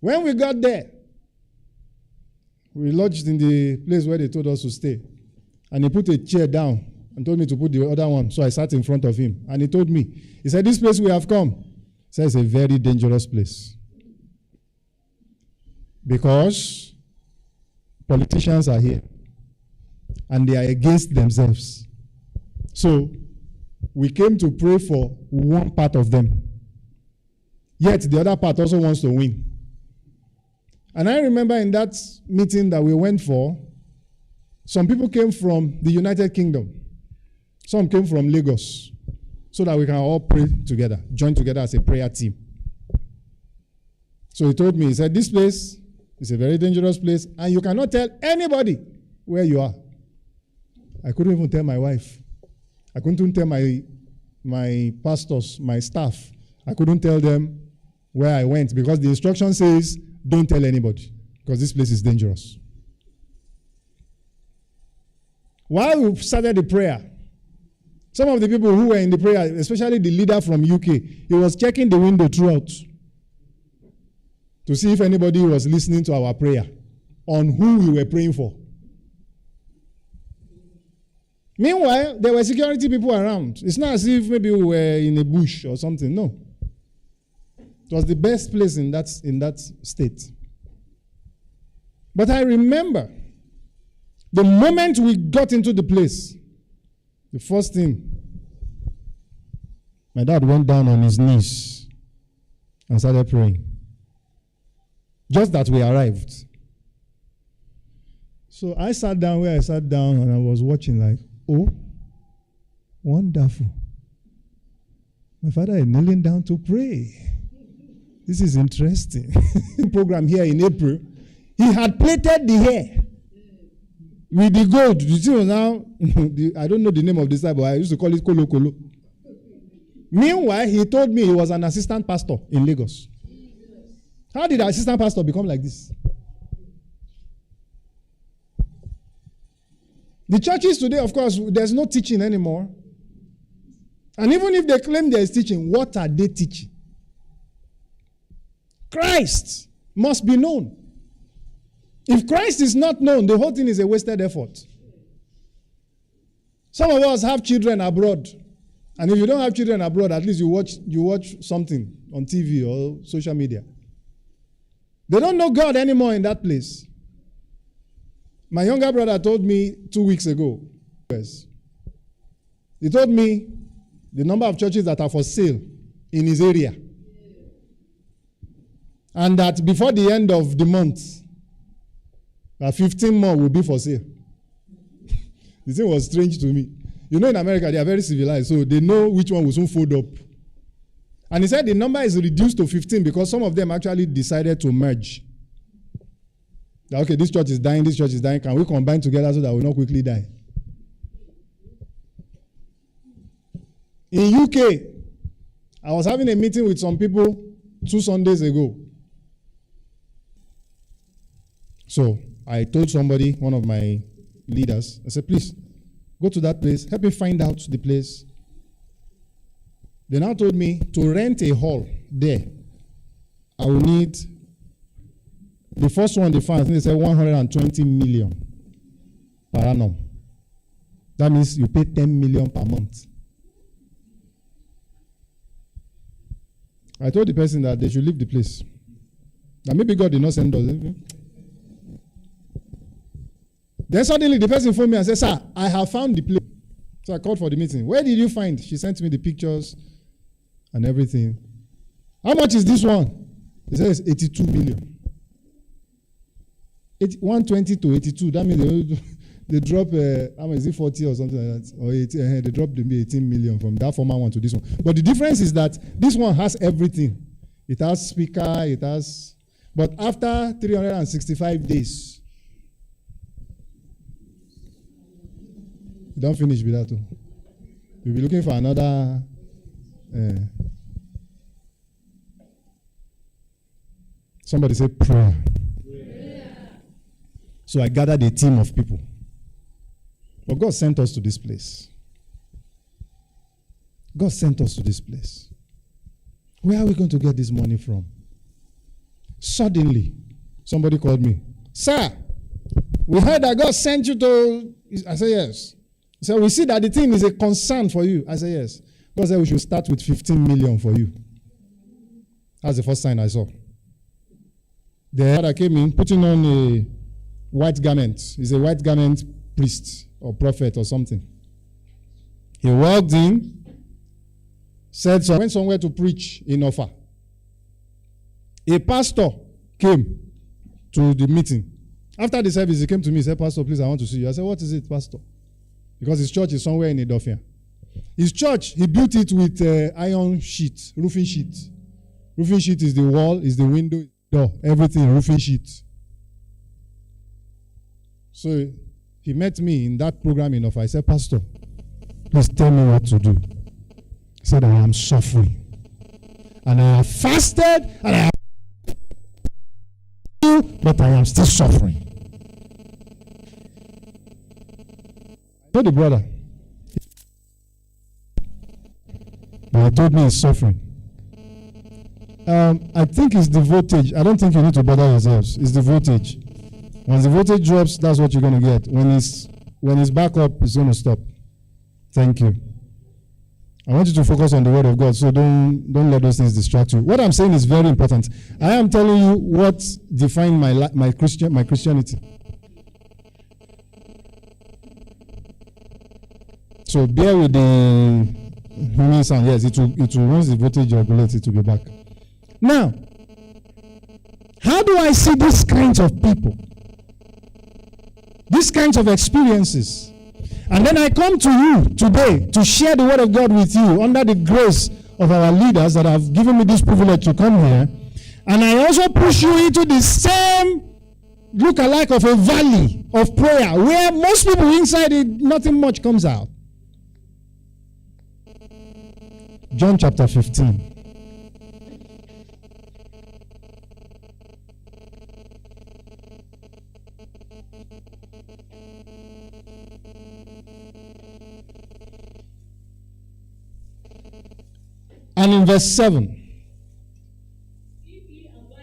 When we got there, we lodged in the place where they told us to stay. And he put a chair down and told me to put the other one. So I sat in front of him. And he told me, he said, this place we have come, he said, it's a very dangerous place. Because politicians are here. And they are against themselves. So we came to pray for one part of them. Yet the other part also wants to win. And I remember in that meeting that we went for, some people came from the United Kingdom. Some came from Lagos, so that we can all pray together, join together as a prayer team. So he told me, he said, this place is a very dangerous place, and you cannot tell anybody where you are. I couldn't even tell my wife. I couldn't tell my pastors, my staff. I couldn't tell them where I went, because the instruction says, don't tell anybody, because this place is dangerous. While we started the prayer, some of the people who were in the prayer, especially the leader from UK, he was checking the window throughout to see if anybody was listening to our prayer on who we were praying for. Meanwhile, there were security people around. It's not as if maybe we were in a bush or something. No. It was the best place in that state. But I remember the moment we got into the place, the first thing, my dad went down on his knees and started praying. Just that we arrived. So I sat down where I sat down and I was watching like, oh, wonderful. My father is kneeling down to pray. This is interesting. Program here in April, he had plaited the hair with the gold. You see now, I don't know the name of this type, but I used to call it Kolo Kolo. Meanwhile, he told me he was an assistant pastor in Lagos. How did the assistant pastor become like this? The churches today, of course, there's no teaching anymore. And even if they claim there is teaching, what are they teaching? Christ must be known. If Christ is not known, the whole thing is a wasted effort. Some of us have children abroad. And if you don't have children abroad, at least you watch something on TV or social media. They don't know God anymore in that place. My younger brother told me 2 weeks ago. He told me the number of churches that are for sale in his area. And that before the end of the month, 15 more will be for sale. The thing was strange to me. You know, in America, they are very civilized, so they know which one will soon fold up. And he said the number is reduced to 15 because some of them actually decided to merge. That, okay, this church is dying, this church is dying. Can we combine together so that we will not quickly die? In UK, I was having a meeting with some people 2 Sundays ago. So I told somebody, one of my leaders, I said, please, go to that place, help me find out the place. They now told me to rent a hall there. I will need, the first one they found, I think they said 120 million per annum. That means you pay 10 million per month. I told the person that they should leave the place. That maybe God did not send us. Then suddenly the person phoned me and said, sir, I have found the place. So I called for the meeting. Where did you find? She sent me the pictures and everything. How much is this one? He says 82 million. 120 to 82. That means they drop, how much is it, 40 or something like that? Or 80, they dropped maybe 18 million from that former one to this one. But the difference is that this one has everything. It has speaker, it has... But after 365 days, you don't finish with that too. You'll be looking for another... Somebody say prayer. So I gathered a team of people. But God sent us to this place. God sent us to this place. Where are we going to get this money from? Suddenly, somebody called me. Sir, we heard that God sent you to... I said, yes. He said, we see that the thing is a concern for you. I said, yes. God said we should start with 15 million for you. That's the first sign I saw. The other came in, putting on a white garment. He's a white garment priest or prophet or something. He walked in, said, so I went somewhere to preach in Offa. A pastor came to the meeting. After the service, he came to me and said, Pastor, please, I want to see you. I said, what is it, Pastor? Because his church is somewhere in Idofia. His church, he built it with iron sheet, roofing sheet. Roofing sheet is the wall, is the window, door, everything, roofing sheet. So he met me in that program in Offa. I said, Pastor, please tell me what to do. He said, I am suffering. And I have fasted, and I have but I am still suffering. Told the brother. But he told me he's suffering. I think it's the voltage. I don't think you need to bother yourselves. It's the voltage. Once the voltage drops, that's what you're going to get. When it's back up, it's going to stop. Thank you. I want you to focus on the word of God, so don't let those things distract you. What I'm saying is very important. I am telling you what defined my Christianity. So bear with the humming sound. Yes, it will once the voltage regulates, it will be back. Now, how do I see these kinds of people? These kinds of experiences? And then I come to you today to share the word of God with you under the grace of our leaders that have given me this privilege to come here. And I also push you into the same look-alike of a valley of prayer where most people inside it, nothing much comes out. John chapter 15. And in verse 7,